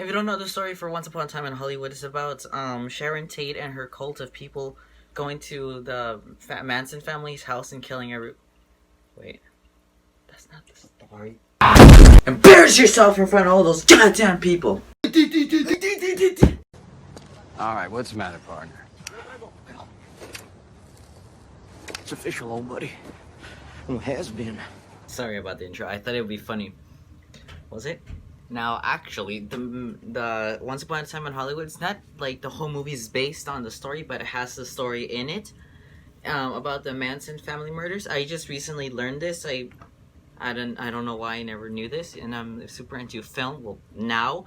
If you don't know the story for Once Upon a Time in Hollywood, it's about Sharon Tate and her cult of people going to the Manson family's house and killing every. Wait, that's not the story. Embarrass yourself in front of all those goddamn people. All right, what's the matter, partner? It's official, old buddy. Well, has been. Sorry about the intro. I thought it would be funny. Was it? Now, actually, the Once Upon a Time in Hollywood, it's not like the whole movie is based on the story, but it has the story in it about the Manson family murders. I just recently learned this. I don't know why I never knew this, and I'm super into film. Well, now,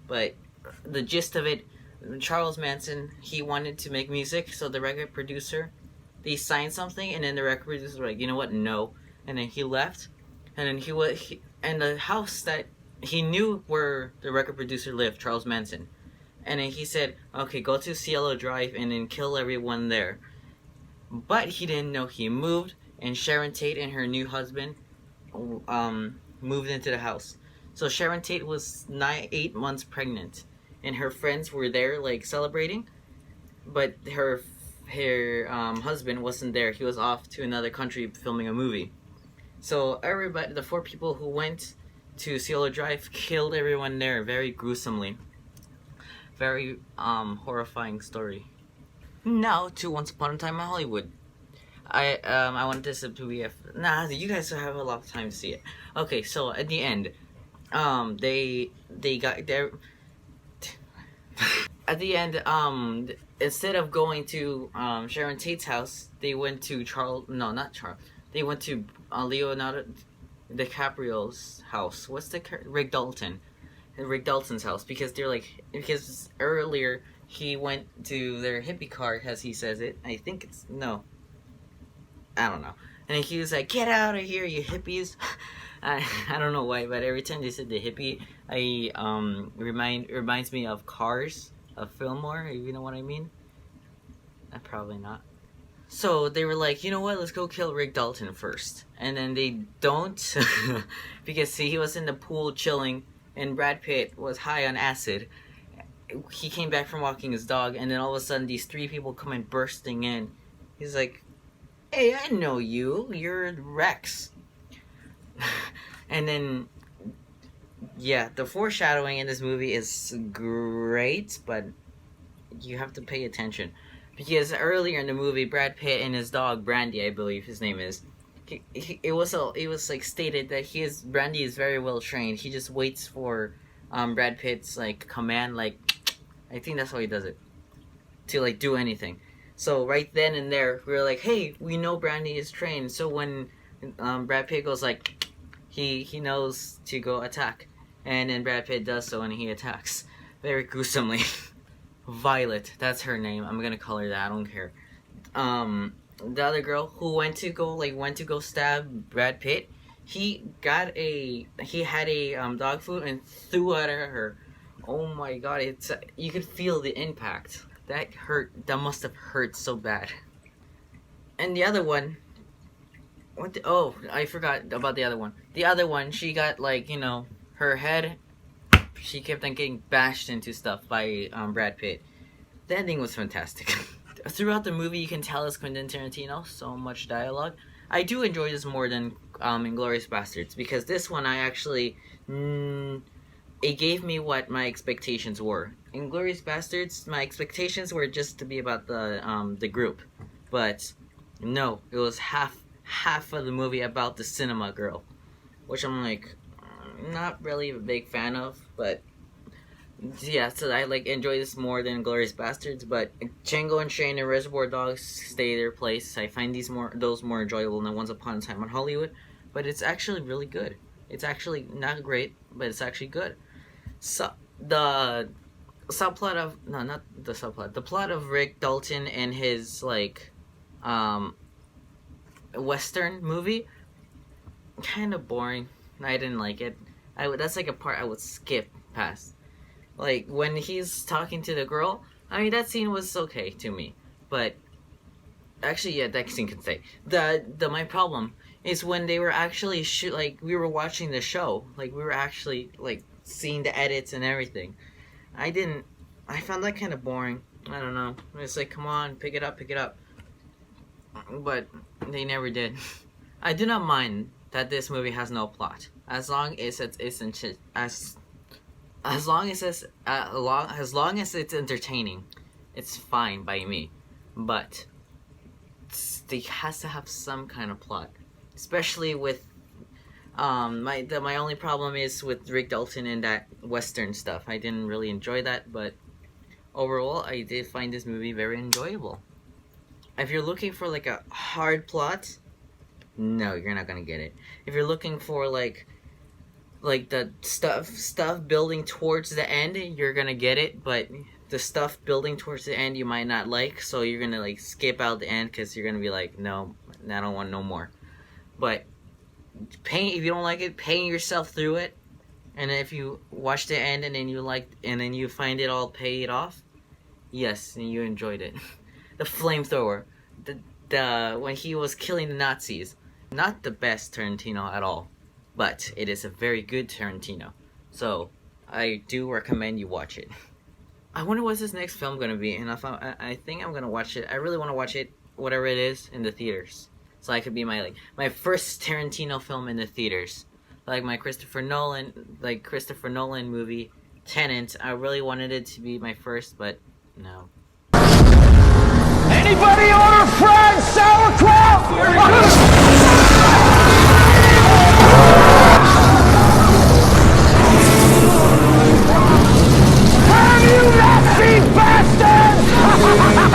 but the gist of it, Charles Manson, he wanted to make music, so the record producer, they signed something, and then the record producer was like, you know what, no, and then he left, and then and the house that he knew where the record producer lived, Charles Manson, and then he said, okay, go to Cielo Drive and then kill everyone there. But he didn't know he moved, and Sharon Tate and her new husband moved into the house. So Sharon Tate was 8 months pregnant, and her friends were there like celebrating, but her husband wasn't there. He was off to another country filming a movie. So everybody, the 4 people who went to Cielo Drive, killed everyone there very gruesomely. Very horrifying story. Now to Once Upon a Time in Hollywood. I want this to be you guys have a lot of time to see it. Okay, so at the end, they got their at the end, instead of going to Sharon Tate's house, they went to not Charles. They went to Leonardo DiCaprio's house. What's Rick Dalton? Rick Dalton's house, because because earlier he went to their hippie car, as he says it. I think it's no. I don't know. And he was like, "Get out of here, you hippies!" I don't know why, but every time they said the hippie, reminds me of Cars, of Fillmore. If you know what I mean. Probably not. So they were like, you know what? Let's go kill Rick Dalton first, and then they don't, because he was in the pool chilling, and Brad Pitt was high on acid. He came back from walking his dog, and then all of a sudden, these 3 people come in bursting in. He's like, "Hey, I know you. You're Rex." And then, yeah, the foreshadowing in this movie is great, but you have to pay attention. Because earlier in the movie, Brad Pitt and his dog, Brandy, I believe his name is, it was like stated that Brandy is very well trained. He just waits for Brad Pitt's like command, like, I think that's how he does it, to like do anything. So right then and there, we were like, hey, we know Brandy is trained. So when Brad Pitt goes like, he knows to go attack, and then Brad Pitt does so and he attacks very gruesomely. Violet, that's her name. I'm gonna call her that. I don't care. The other girl who went to go stab Brad Pitt, he had a dog food and threw it at her. Oh my god! You could feel the impact. That hurt. That must have hurt so bad. And the other one, I forgot about the other one. The other one, she got her head. She kept on getting bashed into stuff by Brad Pitt. The ending was fantastic. Throughout the movie, you can tell it's Quentin Tarantino. So much dialogue. I do enjoy this more than Inglourious Basterds, because this one I actually it gave me what my expectations were. Inglourious Basterds, my expectations were just to be about the group, but no, it was half of the movie about the cinema girl, which I'm like, not really a big fan of, but yeah, so I enjoy this more than Glorious Bastards. But Django Unchained and Reservoir Dogs stay their place. I find those more enjoyable than Once Upon a Time in Hollywood, but it's actually really good. It's actually not great, but it's actually good. So the subplot of not the subplot, the plot of Rick Dalton and his Western movie, kind of boring. I didn't like it. That's like a part I would skip past. Like when he's talking to the girl, I mean that scene was okay to me, but actually yeah, that scene can stay. My problem is when they were actually we were watching the show, we were actually seeing the edits and everything. I found that kind of boring. I don't know. It's like, come on, pick it up. But they never did. I do not mind that this movie has no plot, as long as as long as it's entertaining, it's fine by me. But it has to have some kind of plot, especially with my only problem is with Rick Dalton and that Western stuff. I didn't really enjoy that, but overall, I did find this movie very enjoyable. If you're looking for like a hard plot, no, you're not gonna get it. If you're looking for like the stuff building towards the end, you're gonna get it. But the stuff building towards the end, you might not like, so you're gonna like skip out the end because you're gonna be like, no, I don't want no more. But if you don't like it, paying yourself through it, and if you watch the end and then you find it all paid off, yes, and you enjoyed it. The flamethrower, the when he was killing the Nazis, not the best Tarantino at all, but it is a very good Tarantino. So I do recommend you watch it. I wonder what's his next film gonna be, and I think I'm gonna watch it. I really want to watch it, whatever it is, in the theaters. So I could be my first Tarantino film in the theaters, like my Christopher Nolan movie, Tenet. I really wanted it to be my first, but no. Anybody order fried